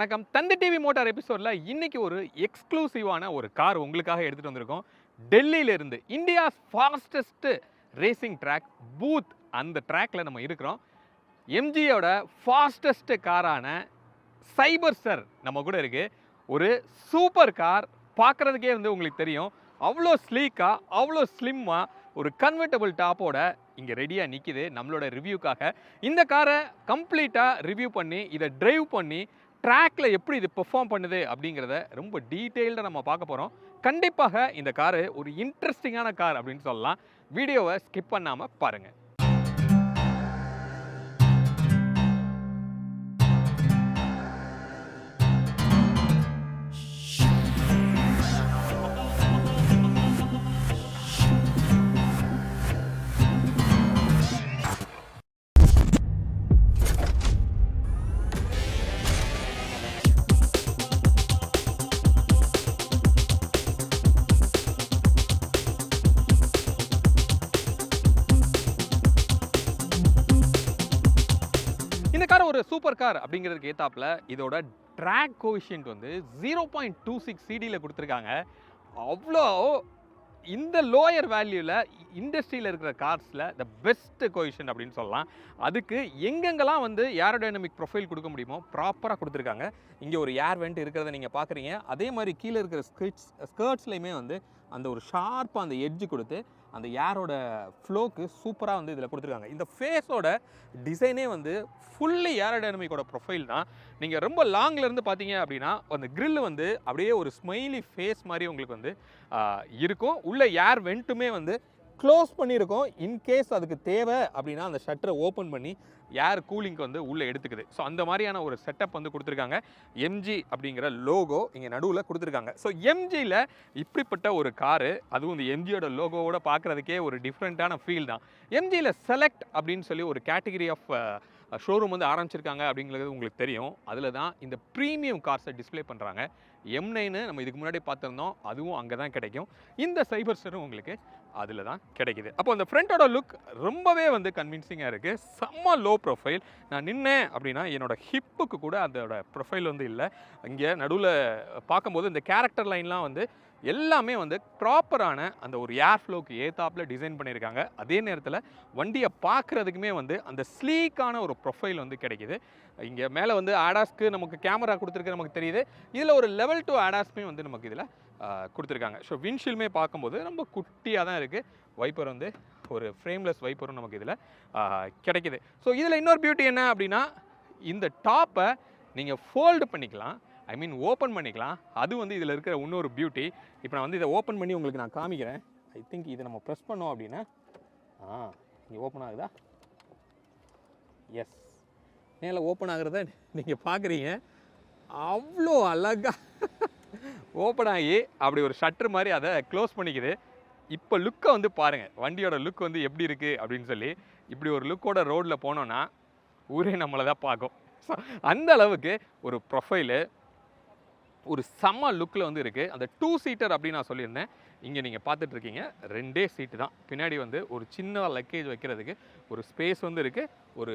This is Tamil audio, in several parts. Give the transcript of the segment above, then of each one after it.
வணக்கம். தந்தி டிவி மோட்டார் எபிசோட்ல இன்னைக்கு ஒரு எக்ஸ்க்ளூசிவான ஒரு கார் உங்களுக்காக எடுத்துட்டு வந்திருக்கோம். டெல்லியில இருந்து India's fastest racing track Buddh, அந்த ட்ராக்ல நம்ம இருக்கிறோம். எம்ஜியோட ஃபாஸ்டஸ்ட் காரான சைபர்ஸ்டர் நம்ம கூட இருக்கு. ஒரு சூப்பர் கார், பார்க்குறதுக்கே வந்து உங்களுக்கு தெரியும். அவ்வளோ ஸ்லீக்காக, அவ்வளோ ஸ்லிம்மாக, ஒரு கன்வெர்ட்டபிள் டாப்போட இங்கே ரெடியாக நிற்கிது நம்மளோட ரிவ்யூக்காக. இந்த காரை கம்ப்ளீட்டாக ரிவ்யூ பண்ணி, இதை டிரைவ் பண்ணி ட்ராக்ல எப்படி இது பெர்ஃபார்ம் பண்ணுது அப்படிங்கிறத ரொம்ப டீட்டெயில்டாக நம்ம பார்க்க போகிறோம். கண்டிப்பாக இந்த காரு ஒரு இன்ட்ரெஸ்டிங்கான கார் அப்படின்னு சொல்லலாம். வீடியோவை ஸ்கிப் பண்ணாமல் பாருங்கள். இந்த கார் ஒரு சூப்பர் கார் அப்படிங்கிறதுக்கு ஏத்தாப்புல இதோட ட்ராக் கோஎஃபிஷியன்ட் வந்து 0.26 சிடியில் கொடுத்துருக்காங்க. அவ்வளோ இந்த லோயர் வேல்யூவில் இண்டஸ்ட்ரியில் இருக்கிற கார்ஸில் த பெஸ்ட் கோஎஃபிஷியன்ட் அப்படின்னு சொல்லலாம். அதுக்கு எங்கெங்கெல்லாம் வந்து ஏரோடைனமிக் ப்ரொஃபைல் கொடுக்க முடியுமோ ப்ராப்பராக கொடுத்துருக்காங்க. இங்கே ஒரு ஏர் வெண்ட் இருக்கிறத நீங்கள் பார்க்குறீங்க. அதே மாதிரி கீழே இருக்கிற ஸ்கர்ட்ஸ்லையுமே வந்து அந்த ஒரு ஷார்ப்பாக அந்த எட்ஜு கொடுத்து அந்த ஏரோட ஃப்ளோக்கு சூப்பராக வந்து இதில் கொடுத்துருக்காங்க. இந்த ஃபேஸோட டிசைனே வந்து ஃபுல்லி ஏரோடைனமிக்கோட ப்ரொஃபைல் தான். நீங்கள் ரொம்ப லாங்லேருந்து பார்த்தீங்க அப்படின்னா அந்த கிரில் வந்து அப்படியே ஒரு ஸ்மைலி ஃபேஸ் மாதிரி உங்களுக்கு வந்து இருக்கும். உள்ள ஏர் வெண்ட்டுமே வந்து க்ளோஸ் பண்ணியிருக்கோம். இன்கேஸ் அதுக்கு தேவை அப்படின்னா அந்த ஷட்டரை ஓப்பன் பண்ணி ஏர் கூலிங்க்கு வந்து உள்ளே எடுத்துக்குது. ஸோ அந்த மாதிரியான ஒரு செட்டப் வந்து கொடுத்துருக்காங்க. எம்ஜி அப்படிங்கிற லோகோ இங்கே நடுவில் கொடுத்துருக்காங்க. ஸோ எம்ஜியில் இப்படிப்பட்ட ஒரு காரு, அதுவும் இந்த எம்ஜியோட லோகோவோட பார்க்குறதுக்கே ஒரு டிஃப்ரெண்ட்டான ஃபீல் தான். எம்ஜியில் செலக்ட் அப்படின்னு சொல்லி ஒரு கேட்டகரி ஆஃப் ஷோரூம் வந்து ஆரம்பிச்சிருக்காங்க அப்படிங்கிறது உங்களுக்கு தெரியும். அதில் தான் இந்த ப்ரீமியம் கார்ஸை டிஸ்பிளே பண்ணுறாங்க. M9 நம்ம இதுக்கு முன்னாடி பார்த்துருந்தோம், அதுவும் அங்கே தான் கிடைக்கும். இந்த சைபர்ஸ்டரும் உங்களுக்கு அதில் தான் கிடைக்குது. அப்போ அந்த ஃப்ரண்ட்டோட லுக் ரொம்பவே வந்து கன்வின்சிங்காக இருக்குது. செம்ம லோ ப்ரொஃபைல். நான் நின்னேன் அப்படின்னா என்னோட ஹிப்புக்கு கூட அதோட ப்ரொஃபைல் வந்து இல்லை. இங்கே நடுவில் பார்க்கும்போது இந்த கேரக்டர் லைன்லாம் வந்து எல்லாமே வந்து ப்ராப்பரான அந்த ஒரு ஏர் ஃப்ளோக்கு ஏத்தாப்பில் டிசைன் பண்ணியிருக்காங்க. அதே நேரத்தில் வண்டியை பார்க்குறதுக்குமே வந்து அந்த ஸ்லீக்கான ஒரு ப்ரொஃபைல் வந்து கிடைக்கிது. இங்கே மேலே வந்து ஆடாஸ்க்கு நமக்கு கேமரா கொடுத்துருக்கு நமக்கு தெரியுது. இதில் ஒரு லெவல் 2 ஆடாஸ்மே வந்து நமக்கு இதில் கொடுத்துருக்காங்க. ஸோ விண்ட்ஷீல்டுமே பார்க்கும்போது ரொம்ப குட்டியாக தான் இருக்குது. வைப்பர் வந்து ஒரு ஃப்ரேம்லெஸ் வைப்பரும் நமக்கு இதில் கிடைக்கிது. ஸோ இதில் இன்னொரு பியூட்டி என்ன அப்படின்னா, இந்த டாப்பை நீங்கள் ஃபோல்டு பண்ணிக்கலாம், ஐ மீன் ஓப்பன் பண்ணிக்கலாம். அது வந்து இதில் இருக்கிற இன்னொரு பியூட்டி. இப்போ நான் வந்து இதை ஓப்பன் பண்ணி உங்களுக்கு நான் காமிக்கிறேன். ஐ திங்க் இதை நம்ம ப்ரெஸ் பண்ணோம் அப்படின்னா இங்கே ஓப்பன் ஆகுதா? எஸ், மேலே ஓப்பன் ஆகுறத நீங்கள் பார்க்குறீங்க. அவ்வளோ அழகாக ஓப்பன் ஆகி அப்படி ஒரு ஷட்டர் மாதிரி அதை க்ளோஸ் பண்ணிக்குது. இப்போ லுக்கை வந்து பாருங்கள், வண்டியோட லுக் வந்து எப்படி இருக்குது அப்படின்னு சொல்லி. இப்படி ஒரு லுக்கோட ரோடில் போனோன்னா ஊரே நம்மளை தான் பார்க்கும். ஸோ அந்த அளவுக்கு ஒரு ப்ரொஃபைலு ஒரு செம்ம லுக்கில் வந்து இருக்குது. அந்த 2 சீட்டர் அப்படின்னு நான் சொல்லியிருந்தேன். இங்கே நீங்கள் பார்த்துட்ருக்கீங்க 2 சீட்டு தான். பின்னாடி வந்து ஒரு சின்ன லக்கேஜ் வைக்கிறதுக்கு ஒரு ஸ்பேஸ் வந்து இருக்குது. ஒரு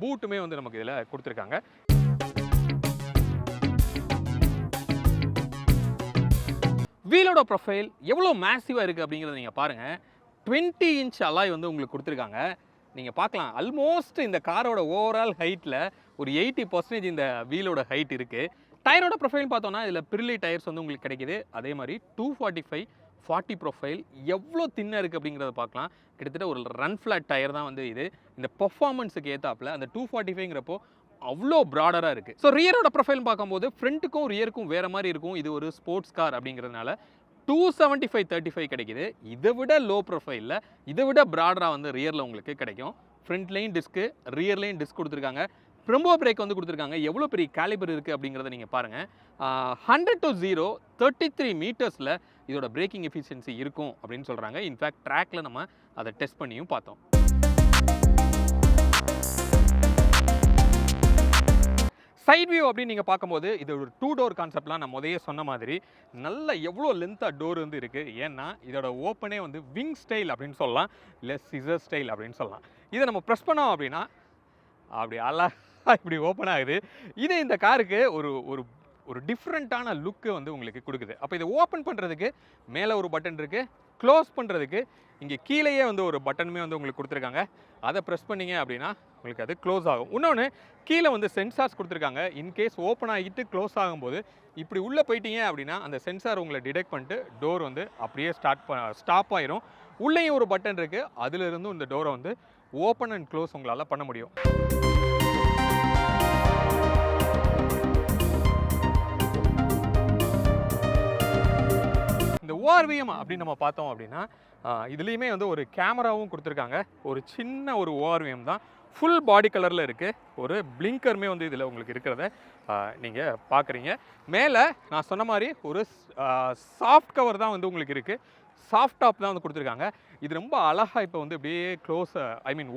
பூட்டுமே வந்து நமக்கு இதில் கொடுத்துருக்காங்க. வீலோட ப்ரொஃபைல் எவ்வளோ மேசிவாக இருக்குது அப்படிங்கிறத நீங்கள் பாருங்கள். 20 இன்ச் அலாய் வந்து உங்களுக்கு கொடுத்துருக்காங்க. நீங்கள் பார்க்கலாம், ஆல்மோஸ்ட் இந்த காரோட ஓவரால் ஹைட்டில் ஒரு 80% இந்த வீலோட ஹைட் இருக்குது. டயரோட ப்ரொஃபைல் பார்த்தோன்னா இதில் பிரிலி டயர்ஸ் வந்து உங்களுக்கு கிடைக்கிது. அதே மாதிரி 245/40 ப்ரொஃபைல் எவ்வளோ தின்னாக இருக்குது அப்படிங்கிறத பார்க்கலாம். கிட்டத்தட்ட ஒரு ரன் ஃப்ளாட் டயர் தான் வந்து இது. இந்த பெர்ஃபார்மன்ஸுக்கு ஏற்றாப்பில் அந்த 245ங்கிறப்போ அவ்வளோ ப்ராடராக இருக்குது. ஸோ ரியரோட ப்ரொஃபைல் பார்க்கும்போது ஃப்ரண்ட்டுக்கும் ரியருக்கும் வேறு மாதிரி இருக்கும். இது ஒரு ஸ்போர்ட்ஸ் கார் அப்படிங்கிறதுனால 275/35 கிடைக்குது. இதை விட லோ ப்ரொஃபைலில் இதை விட ப்ராடராக வந்து ரியரில் உங்களுக்கு கிடைக்கும். ஃப்ரண்ட்லேயும் டிஸ்க்கு, ரியர்லேயும் டிஸ்க் கொடுத்துருக்காங்க. ப்ரெம்போ பிரேக் வந்து கொடுத்துருக்காங்க. எவ்வளோ பெரிய கேலிபர் இருக்குது அப்படிங்கிறத நீங்கள் பாருங்கள். 100 to 0 33 மீட்டர்ஸில் இதோட பிரேக்கிங் எஃபிஷியன்சி இருக்கும் அப்படின்னு சொல்கிறாங்க. இன்ஃபேக்ட் ட்ராக்கில் நம்ம அதை டெஸ்ட் பண்ணியும் பார்த்தோம். சைட் வியூ அப்படின்னு நீங்கள் பார்க்கும்போது இது ஒரு 2 டோர் கான்செப்ட்லாம் நான் முதலே சொன்ன மாதிரி நல்ல எவ்வளோ லென்த்தாக டோர் வந்து இருக்குது. ஏன்னா இதோட ஓப்பனே வந்து விங் ஸ்டைல் அப்படின்னு சொல்லலாம், இல்லை சிசர் ஸ்டைல் அப்படின்னு சொல்லலாம். இதை நம்ம ப்ரெஸ் பண்ணோம் அப்படின்னா அப்படி அழகாக இப்படி ஓப்பன் ஆகுது. இது இந்த காருக்கு ஒரு ஒரு ஒரு டிஃப்ரெண்ட்டான லுக்கு வந்து உங்களுக்கு கொடுக்குது. அப்போ இதை ஓப்பன் பண்ணுறதுக்கு மேலே ஒரு பட்டன் இருக்குது, க்ளோஸ் பண்ணுறதுக்கு இங்கே கீழேயே வந்து ஒரு பட்டனுமே வந்து உங்களுக்கு கொடுத்துருக்காங்க. அதை ப்ரெஸ் பண்ணிங்க அப்படின்னா உங்களுக்கு அது க்ளோஸ் ஆகும். இன்னொன்று கீழே வந்து சென்சார்ஸ் கொடுத்துருக்காங்க. இன்கேஸ் ஓப்பன் ஆகிட்டு க்ளோஸ் ஆகும்போது இப்படி உள்ளே போயிட்டீங்க அப்படின்னா அந்த சென்சார் உங்களை டிடெக்ட் பண்ணிட்டு டோர் வந்து அப்படியே ஸ்டாப் ஆயிரும். உள்ளேயும் ஒரு பட்டன் இருக்குது, அதிலிருந்தும் இந்த டோரை வந்து ஓப்பன் அண்ட் க்ளோஸ் உங்களால் பண்ண முடியும். இந்த ஓஆர்விஎம் அப்படின்னு நம்ம பார்த்தோம் அப்படின்னா இதுலேயுமே வந்து ஒரு கேமராவும் கொடுத்துருக்காங்க. ஒரு சின்ன ஒரு ஓஆர்விஎம் தான், ஃபுல் பாடி கலரில் இருக்குது. ஒரு பிளிங்கருமே வந்து இதில் உங்களுக்கு இருக்கிறத நீங்கள் பார்க்குறீங்க. மேலே நான் சொன்ன மாதிரி ஒரு சாஃப்ட் கவர் தான் வந்து உங்களுக்கு இருக்குது. சாஃப்ட் டாப் தான் வந்து கொடுத்துருக்காங்க. இது ரொம்ப அழகாக இப்போ வந்து அப்படியே க்ளோஸ்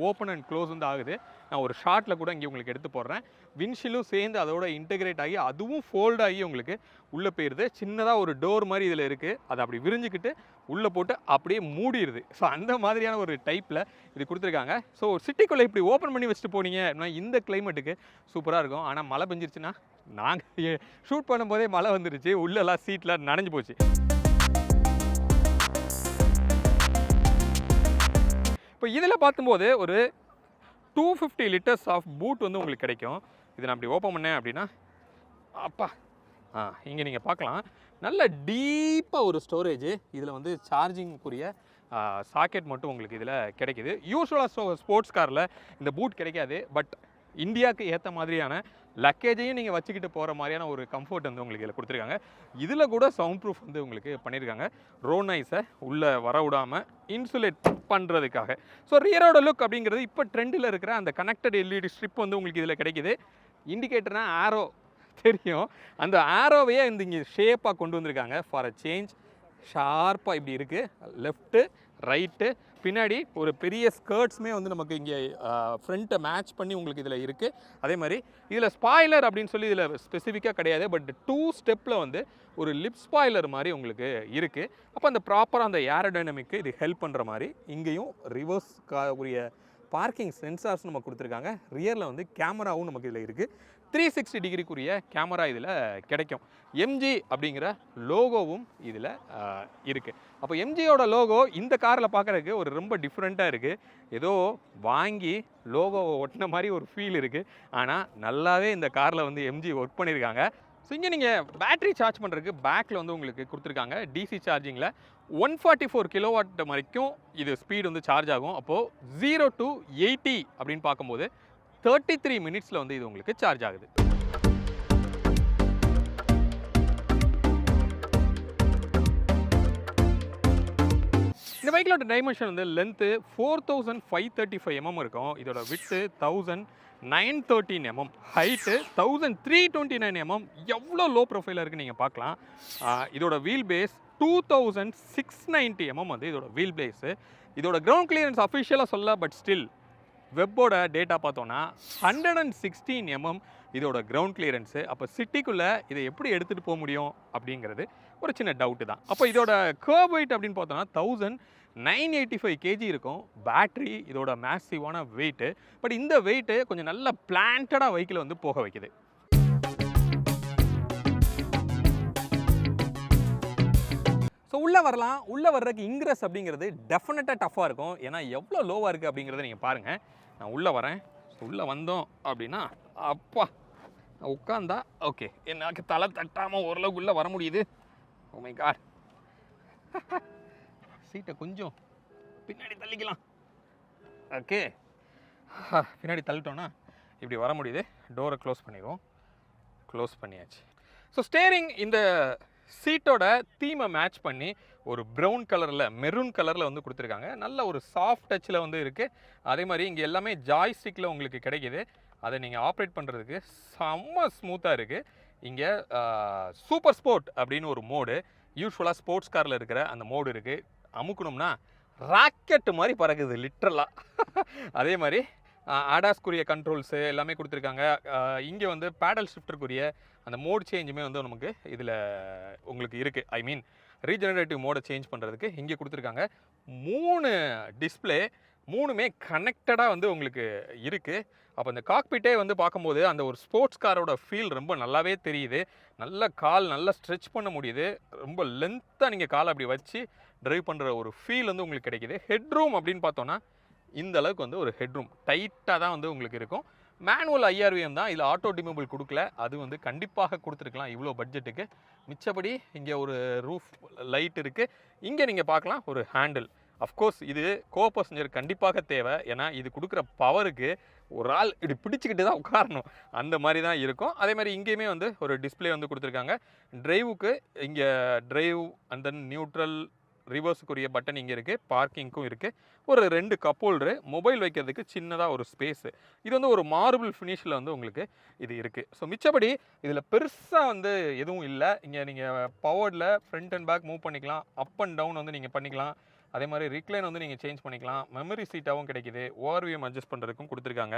ஓப்பன் அண்ட் க்ளோஸ் வந்து ஆகுது. நான் ஒரு ஷார்ட்டில் கூட இங்கே உங்களுக்கு எடுத்து போடுறேன். விண்ஷீலும் சேர்ந்து அதோட இன்டெகிரேட் ஆகி அதுவும் ஃபோல்ட் ஆகி உங்களுக்கு உள்ளே போயிடுது. சின்னதாக ஒரு டோர் மாதிரி இதில் இருக்குது. அதை அப்படி விரிஞ்சிக்கிட்டு உள்ளே போட்டு அப்படியே மூடிடுது. ஸோ அந்த மாதிரியான ஒரு டைப்பில் இது கொடுத்துருக்காங்க. ஸோ சிட்டிக்குள்ளே இப்படி ஓப்பன் பண்ணி வச்சுட்டு போனீங்க இந்த கிளைமேட்டுக்கு சூப்பராக இருக்கும். ஆனால் மழை பெஞ்சிருச்சுன்னா, நாங்கள் ஷூட் பண்ணும்போதே மழை வந்துருச்சு, உள்ளெல்லாம் சீட்டில் நனைஞ்சு போச்சு. இப்போ இதில் பார்க்கும்போது ஒரு 250 லிட்டர்ஸ் ஆஃப் பூட் வந்து உங்களுக்கு கிடைக்கும். இதை நான் அப்படி ஓப்பன் பண்ணேன் அப்படின்னா அப்பா இங்கே நீங்கள் பார்க்கலாம், நல்ல டீப்பாக ஒரு ஸ்டோரேஜ். இதில் வந்து சார்ஜிங்குரிய சாக்கெட் மட்டும் உங்களுக்கு இதில் கிடைக்கிது. யூஸ்வலாக ஸ்போர்ட்ஸ் காரில் இந்த பூட் கிடைக்காது. பட் இந்தியாவுக்கு ஏற்ற மாதிரியான லக்கேஜையும் நீங்கள் வச்சுக்கிட்டு போகிற மாதிரியான ஒரு கம்ஃபர்ட் வந்து உங்களுக்கு இதில் கொடுத்துருக்காங்க. இதில் கூட சவுண்ட் ப்ரூஃப் வந்து உங்களுக்கு பண்ணியிருக்காங்க. ரோட் நாய்ஸை உள்ளே வர விடாமல் இன்சுலேட் பண்ணுறதுக்காக. ஸோ ரியரோட லுக் அப்படிங்கிறது இப்போ ட்ரெண்டில் இருக்கிற அந்த கனெக்டட் எல்இடி ஸ்ட்ரிப் வந்து உங்களுக்கு இதில் கிடைக்கிது. இண்டிகேட்டர்னா ஆரோ தெரியும், அந்த ஆரோவையே இந்த இங்கே ஷேப்பாக கொண்டு வந்திருக்காங்க. ஃபார் அ சேஞ்ச் ஷார்ப்பாக இப்படி இருக்குது. லெஃப்ட்டு ரைட்டு பின்னாடி ஒரு பெரிய ஸ்கர்ட்ஸுமே வந்து நமக்கு இங்கே ஃப்ரண்ட்டை மேட்ச் பண்ணி உங்களுக்கு இதில் இருக்குது. அதே மாதிரி இதில் ஸ்பாய்லர் அப்படின்னு சொல்லி இதில் ஸ்பெசிஃபிக்காக கிடையாது. பட் 2 ஸ்டெப்பில் வந்து ஒரு லிப் ஸ்பாய்லர் மாதிரி உங்களுக்கு இருக்குது. அப்போ அந்த ப்ராப்பராக அந்த ஏரோடைனமிக்கு இது ஹெல்ப் பண்ணுற மாதிரி இங்கேயும் ரிவர்ஸ் உரிய பார்க்கிங் சென்சார்ஸ் நம்ம கொடுத்துருக்காங்க. ரியரில் வந்து கேமராவும் நமக்கு இதில் இருக்குது. 360 டிகிரிக்குரிய கேமரா இதில் கிடைக்கும். எம்ஜி அப்படிங்கிற லோகோவும் இதில் இருக்குது. அப்போ எம்ஜியோட லோகோ இந்த காரில் பார்க்குறதுக்கு ஒரு ரொம்ப டிஃப்ரெண்ட்டாக இருக்குது. ஏதோ வாங்கி லோகோவை ஒட்டின மாதிரி ஒரு ஃபீல் இருக்குது. ஆனால் நல்லாவே இந்த காரில் வந்து எம்ஜி ஒர்க் பண்ணியிருக்காங்க. ஸோ இங்கே நீங்கள் பேட்டரி சார்ஜ் பண்ணுறதுக்கு பேக்கில் வந்து உங்களுக்கு கொடுத்துருக்காங்க. டிசி சார்ஜிங்கில் 144 கிலோவாட் வரைக்கும் இது ஸ்பீடு வந்து சார்ஜ் ஆகும். அப்போது 0 to 80 அப்படின்னு பார்க்கும்போது 33 மினிட்ஸில் வந்து இது உங்களுக்கு சார்ஜ் ஆகுது. இந்த பைக்கிலோட டைமென்ஷன் வந்து லென்த்து 4535 mm இருக்கும். இதோட விட்டு 1913 mm, ஹைட்டு 1329 mm. எவ்வளோ லோ ப்ரொஃபைலாக இருக்குன்னு நீங்கள் பார்க்கலாம். இதோட வீல் பேஸ் 2690 mm வந்து இதோட வீல் பேஸு. இதோட கிரவுண்ட் கிளியரன்ஸ் அஃபிஷியலாக சொல்ல, பட் ஸ்டில் வெப்போட டேட்டா பார்த்தோன்னா 116 mm இதோட கிரவுண்ட் கிளியரன்ஸு. அப்போ சிட்டிக்குள்ளே இதை எப்படி எடுத்துகிட்டு போக முடியும் அப்படிங்கிறது ஒரு சின்ன டவுட்டு தான். அப்போ இதோட கர்வ் வெயிட் அப்படின்னு பார்த்தோன்னா 1985 kg இருக்கும். பேட்ரி இதோட மேசிவான வெயிட்டு. பட் இந்த வெயிட்டு கொஞ்சம் நல்ல பிளான்டடாக வெஹிக்கிள் வந்து போக வைக்குது. ஸோ உள்ளே வரலாம். உள்ளே வர்றதுக்கு இன்க்ரெஸ் அப்படிங்கிறது டெஃபினட்டாக டஃப்பாக இருக்கும். ஏன்னா எவ்வளோ லோவாக இருக்குது அப்படிங்கிறத நீங்கள் பாருங்கள். நான் உள்ளே வரேன். உள்ளே வந்தோம் அப்படின்னா அப்பா உட்காந்தா ஓகே, எனக்கு தலை தட்டாமல் ஓரளவுக்கு உள்ளே வர முடியுது. ஓ மை காட், சீட்டை கொஞ்சம் பின்னாடி தள்ளிக்கலாம். ஓகே, பின்னாடி தள்ளிட்டோன்னா இப்படி வர முடியுது. டோரை க்ளோஸ் பண்ணிடுவோம். க்ளோஸ் பண்ணியாச்சு. ஸோ ஸ்டேரிங் இந்த சீட்டோட தீமை மேட்ச் பண்ணி ஒரு ப்ரௌன் கலரில் மெரூன் கலரில் வந்து கொடுத்துருக்காங்க. நல்ல ஒரு சாஃப்ட் டச்சில் வந்து இருக்குது. அதே மாதிரி இங்கே எல்லாமே ஜாய்ஸ்டிக்கில் உங்களுக்கு கிடைக்கிது. அதை நீங்கள் ஆப்ரேட் பண்ணுறதுக்கு செம்ம ஸ்மூத்தாக இருக்குது. இங்கே சூப்பர் ஸ்போர்ட் அப்படின்னு ஒரு மோடு, யூஸ்வலாக ஸ்போர்ட்ஸ் காரில் இருக்கிற அந்த மோடு இருக்குது. அமுக்கணும்னா ராக்கெட்டு மாதிரி பறக்குது லிட்ரலாக. அதே மாதிரி ஆடாஸ்க்குரிய கண்ட்ரோல்ஸு எல்லாமே கொடுத்துருக்காங்க. இங்கே வந்து பேடல் ஷிஃப்டருக்குரிய அந்த மோட் சேஞ்சுமே வந்து நமக்கு இதில் உங்களுக்கு இருக்குது. ரீஜெனரேட்டிவ் மோடை சேஞ்ச் பண்ணுறதுக்கு இங்கே கொடுத்துருக்காங்க. 3 டிஸ்பிளே 3மே கனெக்டடாக வந்து உங்களுக்கு இருக்குது. அப்போ இந்த காக்பிட்டே வந்து பார்க்கும்போது அந்த ஒரு ஸ்போர்ட்ஸ் காரோட ஃபீல் ரொம்ப நல்லாவே தெரியுது. நல்ல கால் நல்லா ஸ்ட்ரெச் பண்ண முடியுது. ரொம்ப லென்த்தாக நீங்கள் காலை அப்படி வச்சு ட்ரைவ் பண்ணுற ஒரு ஃபீல் வந்து உங்களுக்கு கிடைக்குது. ஹெட்ரூம் அப்படின்னு பார்த்தோன்னா இந்த அளவுக்கு வந்து ஒரு ஹெட்ரூம் டைட்டாக தான் வந்து உங்களுக்கு இருக்கும். மேனுவல் ஐஆர்விஎம் தான், இதில் ஆட்டோ டிமபிள் கொடுக்கல. அது வந்து கண்டிப்பாக கொடுத்துருக்கலாம் இவ்வளோ பட்ஜெட்டுக்கு. மிச்சப்படி இங்கே ஒரு ரூஃப் லைட் இருக்குது. இங்கே நீங்கள் பார்க்கலாம் ஒரு ஹேண்டில். அஃப்கோர்ஸ் இது கோ பேசஞ்சர் கண்டிப்பாக தேவை. ஏன்னா இது கொடுக்குற பவருக்கு ஒரு ஆள் இப்படி பிடிச்சிக்கிட்டு தான் உட்காரணும், அந்த மாதிரி தான் இருக்கும். அதே மாதிரி இங்கேயுமே வந்து ஒரு டிஸ்பிளே வந்து கொடுத்துருக்காங்க. டிரைவுக்கு இங்கே டிரைவ் அண்ட் தென் நியூட்ரல் ரிவர்ஸுக்குரிய பட்டன் இங்கே இருக்குது. பார்க்கிங்க்கும் இருக்குது. ஒரு 2 கப் ஹோல்டரு, மொபைல் வைக்கிறதுக்கு சின்னதாக ஒரு ஸ்பேஸு. இது வந்து ஒரு மார்பிள் ஃபினிஷில் வந்து உங்களுக்கு இது இருக்குது. ஸோ மிச்சப்படி இதில் பெருசாக வந்து எதுவும் இல்லை. இங்கே நீங்கள் பவர்டில் ஃப்ரண்ட் அண்ட் பேக் மூவ் பண்ணிக்கலாம். அப் அண்ட் டவுன் வந்து நீங்கள் பண்ணிக்கலாம். அதே மாதிரி ரிக்ளைன் வந்து நீங்கள் சேஞ்ச் பண்ணிக்கலாம். மெமரி சீட்டாகவும் கிடைக்கிது. ஓஆர்விஎம் அட்ஜஸ்ட் பண்ணுறதுக்கும் கொடுத்துருக்காங்க.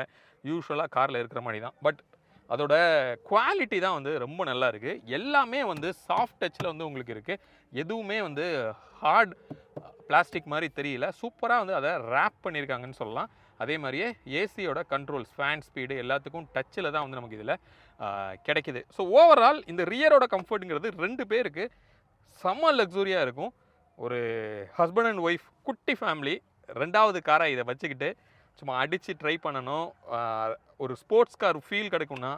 யூஸ்வலாக காரில் இருக்கிற மாதிரி தான். பட் அதோட குவாலிட்டி தான் வந்து ரொம்ப நல்லா இருக்குது. எல்லாமே வந்து சாஃப்ட் டச்சில் வந்து உங்களுக்கு இருக்குது. எதுவுமே வந்து ஹார்ட் பிளாஸ்டிக் மாதிரி தெரியல. சூப்பராக வந்து அதை ரேப் பண்ணியிருக்காங்கன்னு சொல்லலாம். அதே மாதிரியே ஏசியோட கண்ட்ரோல்ஸ், ஃபேன் ஸ்பீடு எல்லாத்துக்கும் டச்சில் தான் வந்து நமக்கு இதில் கிடைக்கிது. ஸோ ஓவரால் இந்த ரியரோட கம்ஃபர்ட்டுங்கிறது 2 பேருக்கு செம்ம லக்ஸூரியாக இருக்கும். ஒரு ஹஸ்பண்ட் அண்ட் ஒய்ஃப் குட்டி ஃபேமிலி 2வது காராக இதை வச்சுக்கிட்டு சும்மா அடித்து ட்ரை பண்ணணும், ஒரு ஸ்போர்ட்ஸ் கார் ஃபீல் கிடைக்கும்னா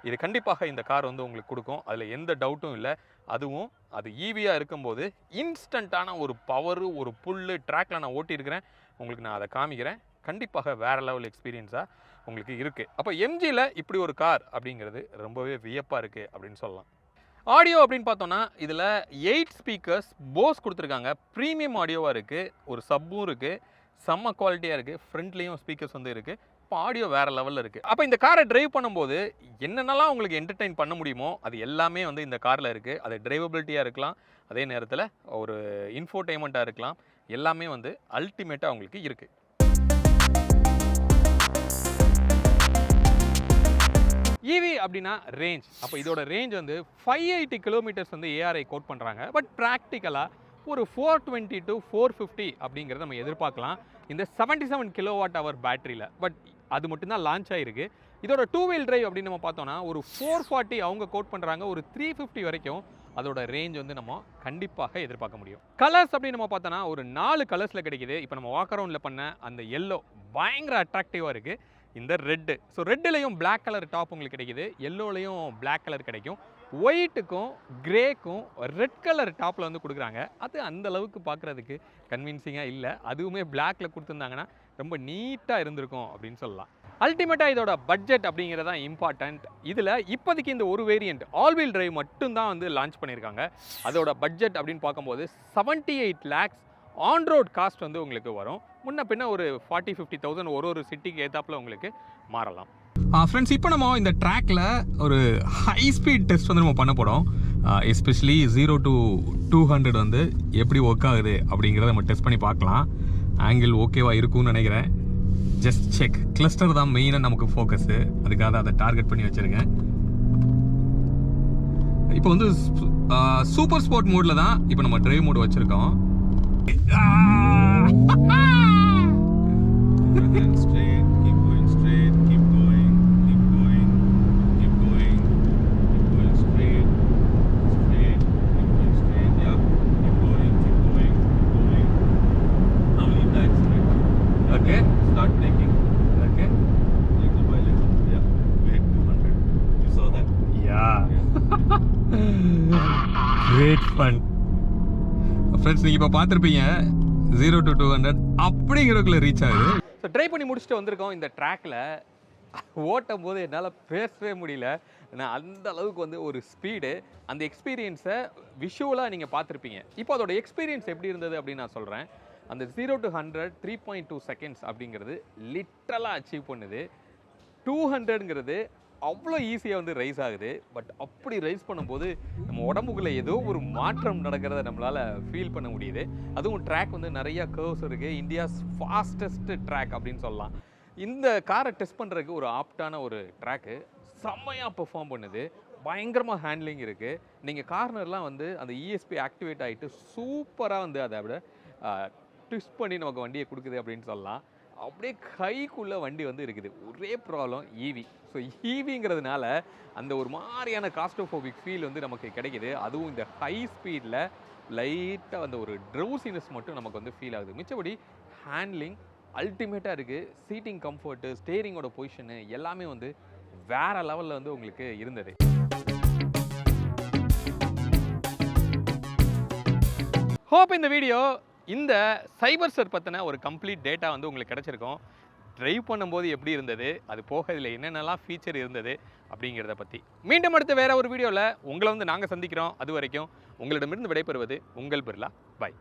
இது கண்டிப்பாக இந்த கார் வந்து உங்களுக்கு கொடுக்கும். அதில் எந்த டவுட்டும் இல்லை. அதுவும் அது ஈவியாக இருக்கும்போது இன்ஸ்டண்ட்டான ஒரு பவரு, ஒரு புல்லு ட்ராக்கில் நான் ஓட்டியிருக்கிறேன். உங்களுக்கு நான் அதை காமிக்கிறேன். கண்டிப்பாக வேறு லெவல் எக்ஸ்பீரியன்ஸாக உங்களுக்கு இருக்குது. அப்போ எம்ஜியில் இப்படி ஒரு கார் அப்படிங்கிறது ரொம்பவே வியப்பாக இருக்குது அப்படின்னு சொல்லலாம். ஆடியோ அப்படின்னு பார்த்தோன்னா இதில் 8 ஸ்பீக்கர்ஸ் போஸ் கொடுத்துருக்காங்க. ப்ரீமியம் ஆடியோவாக இருக்குது. ஒரு சப்பும் இருக்குது. செம்ம குவாலிட்டியாக இருக்குது. ஃப்ரண்ட்லேயும் ஸ்பீக்கர்ஸ் வந்து இருக்குது. இப்போ ஆடியோ வேறு லெவலில் இருக்குது. அப்போ இந்த காரை ட்ரைவ் பண்ணும்போது என்னென்னலாம் உங்களுக்கு என்டர்டெயின் பண்ண முடியுமோ அது எல்லாமே வந்து இந்த காரில் இருக்குது. அது டிரைவபிலிட்டியாக இருக்கலாம், அதே நேரத்தில் ஒரு இன்ஃபோடெயின்மெண்ட்டாக இருக்கலாம். எல்லாமே வந்து அல்டிமேட்டாக உங்களுக்கு இருக்குது. ஈவி அப்படின்னா ரேஞ்ச். அப்போ இதோட ரேஞ்ச் வந்து 580 கிலோமீட்டர்ஸ் வந்து ஏஆர்ஐ கோட் பண்ணுறாங்க. பட் ப்ராக்டிக்கலாக ஒரு 420 to 450 அப்படிங்கிறத நம்ம எதிர்பார்க்கலாம் இந்த 77 kWh பேட்டரியில். பட் அது மட்டும்தான் லான்ச் ஆகிருக்கு. இதோட 2 வீல் டிரைவ் அப்படின்னு நம்ம பார்த்தோன்னா ஒரு 440 அவங்க கோட் பண்ணுறாங்க. ஒரு 350 வரைக்கும் அதோட ரேஞ்ச் வந்து நம்ம கண்டிப்பாக எதிர்பார்க்க முடியும். கலர்ஸ் அப்படின்னு நம்ம பார்த்தோன்னா ஒரு 4 கலர்ஸில் கிடைக்குது. இப்போ நம்ம வாக் அரவுண்டில் பண்ண அந்த எல்லோ பயங்கர அட்ராக்டிவாக இருக்குது. இந்த ரெட்டு, ஸோ ரெட்டுலேயும் பிளாக் கலர் டாப் உங்களுக்கு கிடைக்குது. எல்லோலையும் பிளாக் கலர் கிடைக்கும். ஒயிட்டுக்கும் கிரேக்கும் ரெட் கலர் டாப்பில் வந்து கொடுக்குறாங்க. அது அந்த அளவுக்கு பார்க்குறதுக்கு கன்வின்சிங்காக இல்லை. அதுவுமே பிளாக்ல கொடுத்துருந்தாங்கன்னா ரொம்ப நீட்டாக இருந்திருக்கும் அப்படின்னு சொல்லலாம். அல்டிமேட்டாக இதோட பட்ஜெட் அப்படிங்கிறது தான் இம்பார்ட்டண்ட். இதில் இப்போதைக்கு இந்த ஒரு வேரியண்ட் ஆல் வீல் டிரைவ் மட்டும்தான் வந்து லான்ச் பண்ணியிருக்காங்க. அதோட பட்ஜெட் அப்படின்னு பார்க்கும்போது 78 lakhs ஆன் ரோட் காஸ்ட் வந்து உங்களுக்கு வரும். முன்ன பின்ன ஒரு 40-50,000 ஒரு சிட்டிக்கு ஏற்றாப்புல உங்களுக்கு மாறலாம். ஃப்ரெண்ட்ஸ், இப்போ நம்ம இந்த ட்ராக்கில் ஒரு ஹை ஸ்பீட் டெஸ்ட் வந்து நம்ம பண்ண போகிறோம். எஸ்பெஷலி 0 to 200 வந்து எப்படி ஒர்க் ஆகுது அப்படிங்கிறத நம்ம டெஸ்ட் பண்ணி பார்க்கலாம். ஆங்கிள் ஓகேவாக இருக்கும்னு நினைக்கிறேன். Just check. கிளஸ்டர் தான் மெயினாக நமக்கு ஃபோக்கஸு. அதுக்காக அதை டார்கெட் பண்ணி வச்சுருக்கேன். இப்போ வந்து சூப்பர் ஸ்போர்ட் மோடில் தான் இப்போ நம்ம டிரைவ் மோடு வச்சுருக்கோம். Straight, keep going straight, keep going, keep going, keep going, keep going straight, straight, keep going straight, yeah, keep going, keep going, keep going. Now leave the accelerator. Okay. Start braking. Okay. Little by little, yeah. We hit 200. You saw that? Yeah. Great fun. Friends, நீங்கள் இப்போ பார்த்துருப்பீங்க 0 to 200 அப்படிங்கிறதுக்குள்ளே ரீச் ஆகுது. ஸோ ட்ரை பண்ணி முடிச்சுட்டு வந்திருக்கோம். இந்த ட்ராக்கில் ஓட்டும் போது என்னால் பேசவே முடியல. ஏன்னா அந்த அளவுக்கு வந்து ஒரு ஸ்பீடு, அந்த எக்ஸ்பீரியன்ஸை விஷுவலாக நீங்கள் பார்த்துருப்பீங்க. இப்போ அதோட எக்ஸ்பீரியன்ஸ் எப்படி இருந்தது அப்படின்னு நான் சொல்கிறேன். அந்த 0 to 100 3.2 seconds அப்படிங்கிறது லிட்ரலாக அச்சீவ் பண்ணுது. 200ங்கிறது அவ்வளோ ஈஸியாக வந்து ரைஸ் ஆகுது. பட் அப்படி ரைஸ் பண்ணும்போது நம்ம உடம்புக்குள்ளே ஏதோ ஒரு மாற்றம் நடக்கிறத நம்மளால் ஃபீல் பண்ண முடியுது. அதுவும் ட்ராக் வந்து நிறையா கர்வ்ஸ் இருக்குது. இந்தியாஸ் ஃபாஸ்டஸ்ட் ட்ராக் அப்படின்னு சொல்லலாம். இந்த காரை டெஸ்ட் பண்ணுறதுக்கு ஒரு ஆப்டான ஒரு ட்ராக்கு. செம்மையாக பெர்ஃபார்ம் பண்ணுது. பயங்கரமாக ஹேண்ட்லிங் இருக்குது. நீங்கள் கார்னர்லாம் வந்து அந்த இஎஸ்பி ஆக்டிவேட் ஆகிட்டு சூப்பராக வந்து அதை விட ட்விஸ்ட் பண்ணி நமக்கு வண்டியை கொடுக்குது அப்படின்னு சொல்லலாம். அப்படியே கைக்குள்ளே வண்டி வந்து இருக்குது. ஒரே ப்ராப்ளம் ஈவி. ஸோ ஈவிங்கிறதுனால அந்த ஒரு மாதிரியான காஸ்ட்ரோஃபோபிக் ஃபீல் வந்து நமக்கு கிடைக்குது. அதுவும் இந்த ஹை ஸ்பீடில் லைட்டாக அந்த ஒரு ட்ரௌசினஸ் மட்டும் நமக்கு வந்து ஃபீல் ஆகுது. மிச்சபடி ஹேண்ட்லிங் அல்டிமேட்டாக இருக்குது. சீட்டிங் கம்ஃபர்ட்டு, ஸ்டேரிங்கோட பொசிஷனு எல்லாமே வந்து வேறு லெவலில் வந்து உங்களுக்கு இருந்தது. ஹோப் இந்த வீடியோ இந்த சைபர்சர் பற்றின ஒரு கம்ப்ளீட் டேட்டா வந்து உங்களுக்கு கிடச்சிருக்கும். ட்ரைவ் பண்ணும்போது எப்படி இருந்தது, அது போக இதில் என்னென்னலாம் ஃபீச்சர் இருந்தது அப்படிங்கிறத பற்றி. மீண்டும் அடுத்த வேறு ஒரு வீடியோவில் உங்களை வந்து நாங்கள் சந்திக்கிறோம். அது வரைக்கும் உங்களிடமிருந்து விடைபெறுவது உங்கள் பிர்லா. பை.